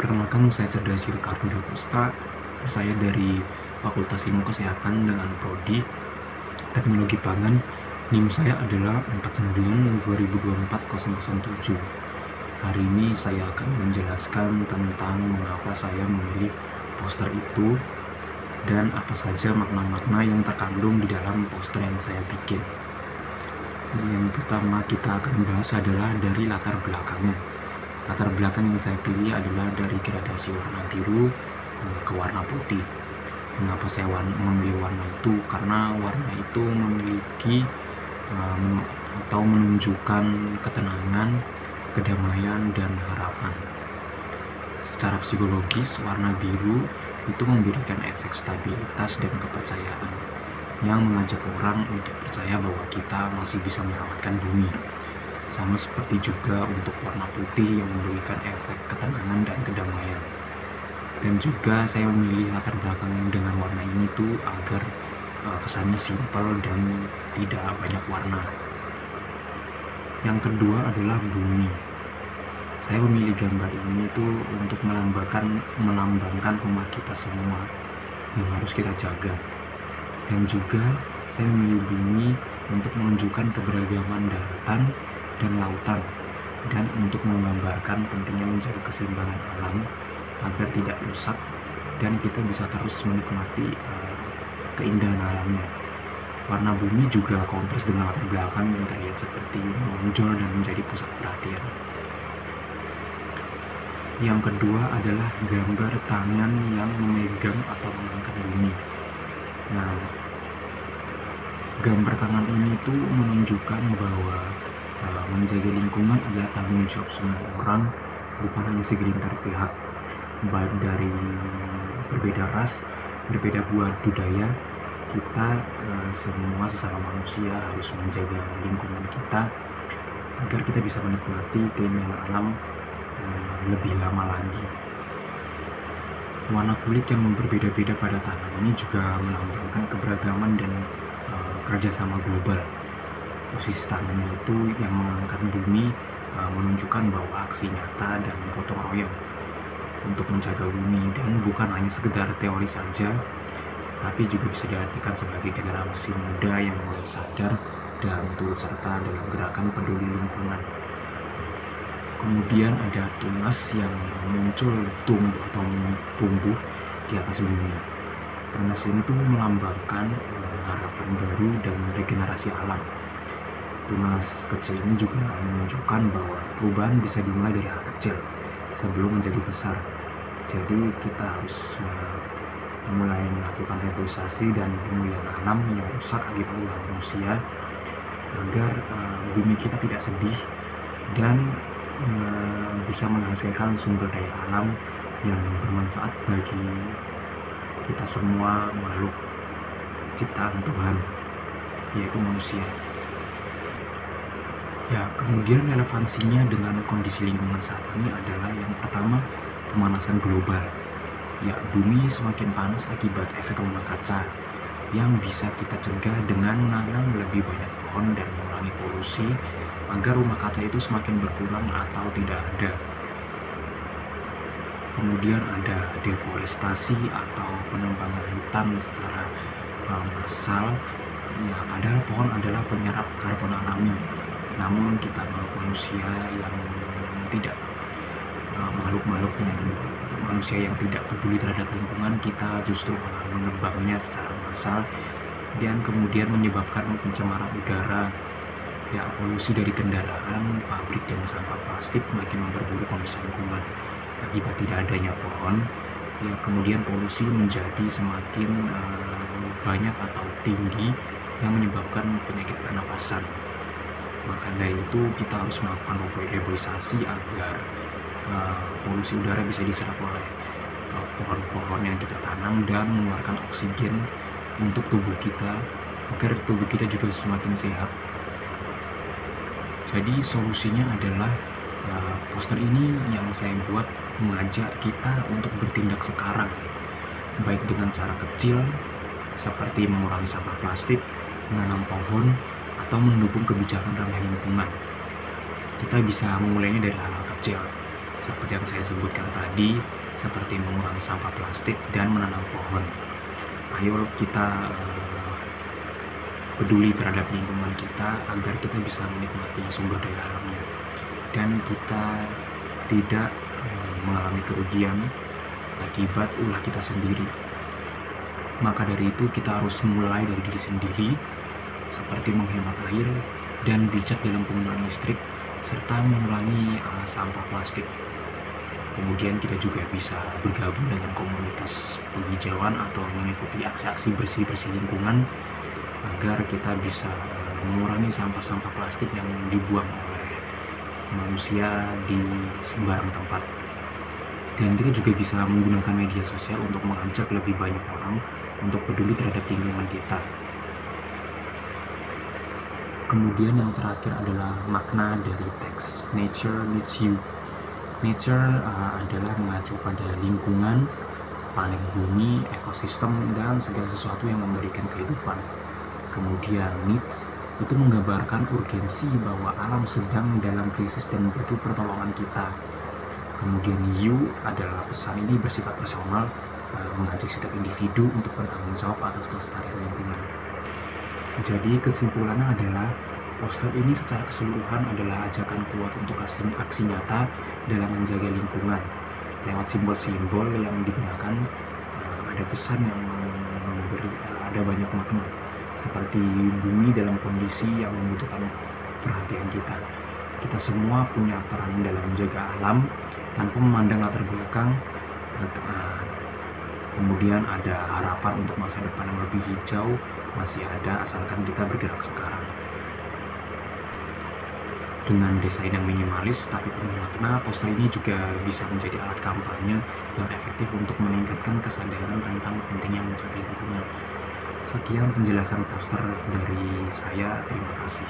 Perkenalkan, saya Cerdasir Karnida Pusta. Saya dari Fakultas Ilmu Kesehatan dengan Prodi Teknologi Pangan. NIM saya adalah 49/2024-007. Hari ini saya akan menjelaskan tentang mengapa saya memilih poster itu dan apa saja makna-makna yang terkandung di dalam poster yang saya bikin. Yang pertama kita akan bahas adalah dari latar belakangnya. Latar belakang yang saya pilih adalah dari gradasi warna biru ke warna putih. Mengapa saya memilih warna itu? Karena warna itu memiliki atau menunjukkan ketenangan, kedamaian, dan harapan. Secara psikologis, warna biru itu memberikan efek stabilitas dan kepercayaan yang mengajak orang untuk percaya bahwa kita masih bisa menyelamatkan bumi. Sama seperti juga untuk warna putih yang memberikan efek ketenangan dan kedamaian. Dan juga saya memilih latar belakang dengan warna ini tuh agar kesannya simpel dan tidak banyak warna. Yang kedua adalah bumi. Saya memilih gambar ini tuh untuk melambangkan rumah kita semua yang harus kita jaga. Dan juga saya memilih bumi untuk menunjukkan keberagaman daratan dan lautan, dan untuk menggambarkan pentingnya menjaga keseimbangan alam agar tidak rusak dan kita bisa terus menikmati keindahan alamnya. Warna bumi juga kontras dengan latar belakang yang terlihat seperti menonjol dan menjadi pusat perhatian. Yang kedua adalah gambar tangan yang memegang atau mengangkat bumi. Nah, gambar tangan ini tuh menunjukkan bahwa menjaga lingkungan adalah tanggung jawab semua orang, bukan hanya segelintir pihak, baik dari berbeda ras, berbeda budaya. Kita semua sesama manusia harus menjaga lingkungan kita agar kita bisa menikmati keindahan alam lebih lama lagi. Warna kulit yang berbeda-beda pada tangan ini juga melambangkan keberagaman dan kerjasama global. Posisi tangannya itu yang mengangkat bumi menunjukkan bahwa aksi nyata dan gotong royong untuk menjaga bumi, dan bukan hanya sekedar teori saja, tapi juga bisa diartikan sebagai generasi muda yang mulai sadar dan turut serta dalam gerakan peduli lingkungan. Kemudian ada tunas yang muncul tumbuh di atas bumi. Tunas ini tuh melambangkan harapan baru dan regenerasi alam. Tunas kecil ini juga menunjukkan bahwa perubahan bisa dimulai dari hal kecil sebelum menjadi besar. Jadi kita harus mulai melakukan reboisasi dan pemulihan alam yang rusak akibat ulah manusia agar bumi kita tidak sedih dan bisa menghasilkan sumber daya alam yang bermanfaat bagi kita semua makhluk ciptaan Tuhan, yaitu manusia. Ya, kemudian relevansinya dengan kondisi lingkungan saat ini adalah yang pertama, pemanasan global. Ya, bumi semakin panas akibat efek rumah kaca yang bisa kita cegah dengan menanam lebih banyak pohon dan mengurangi polusi agar rumah kaca itu semakin berkurang atau tidak ada. Kemudian ada deforestasi atau penebangan hutan secara massal. Ya, padahal pohon adalah penyerap karbon alami. Namun kita manusia yang tidak manusia yang tidak peduli terhadap lingkungan, kita justru menebangnya secara massal dan kemudian menyebabkan pencemaran udara. Ya, polusi dari kendaraan, pabrik, dan sampah plastik makin memperburuk kondisi lingkungan akibat tidak adanya pohon. Ya, kemudian polusi menjadi semakin banyak atau tinggi yang menyebabkan penyakit pernapasan. Maka dari itu kita harus melakukan reboisasi agar polusi udara bisa diserap oleh pohon-pohon yang kita tanam dan mengeluarkan oksigen untuk tubuh kita agar tubuh kita juga semakin sehat. Jadi solusinya adalah poster ini yang saya buat mengajak kita untuk bertindak sekarang, baik dengan cara kecil seperti mengurangi sampah plastik, menanam pohon, atau mendukung kebijakan ramah lingkungan. Kita bisa memulainya dari hal-hal kecil. seperti yang saya sebutkan tadi, seperti mengurangi sampah plastik dan menanam pohon. Ayo kita peduli terhadap lingkungan kita agar kita bisa menikmati sumber daya alamnya dan kita tidak mengalami kerugian akibat ulah kita sendiri. Maka dari itu kita harus mulai dari diri sendiri, seperti menghemat air dan bijak dalam penggunaan listrik serta mengurangi sampah plastik. Kemudian kita juga bisa bergabung dengan komunitas penghijauan atau mengikuti aksi-aksi bersih-bersih lingkungan agar kita bisa mengurangi sampah-sampah plastik yang dibuang oleh manusia di sembarang tempat. Dan kita juga bisa menggunakan media sosial untuk mengajak lebih banyak orang untuk peduli terhadap lingkungan kita. Kemudian yang terakhir adalah makna dari teks Nature Needs You. Nature adalah mengacu pada lingkungan, planet bumi, ekosistem, dan segala sesuatu yang memberikan kehidupan. Kemudian needs itu menggambarkan urgensi bahwa alam sedang dalam krisis dan butuh pertolongan kita. Kemudian you adalah pesan ini bersifat personal, mengajak setiap individu untuk bertanggung jawab atas kelestarian lingkungan. Jadi kesimpulannya adalah poster ini secara keseluruhan adalah ajakan kuat untuk aksi nyata dalam menjaga lingkungan. Lewat simbol-simbol yang digunakan ada pesan yang ada banyak makna, seperti bumi dalam kondisi yang membutuhkan perhatian kita. Kita semua punya peran dalam menjaga alam tanpa memandang latar belakang. Kemudian ada harapan untuk masa depan yang lebih hijau, masih ada asalkan kita bergerak sekarang. Dengan desain yang minimalis tapi penuh makna, poster ini juga bisa menjadi alat kampanye yang efektif untuk meningkatkan kesadaran tentang pentingnya menjaga lingkungan. Sekian penjelasan poster dari saya, terima kasih.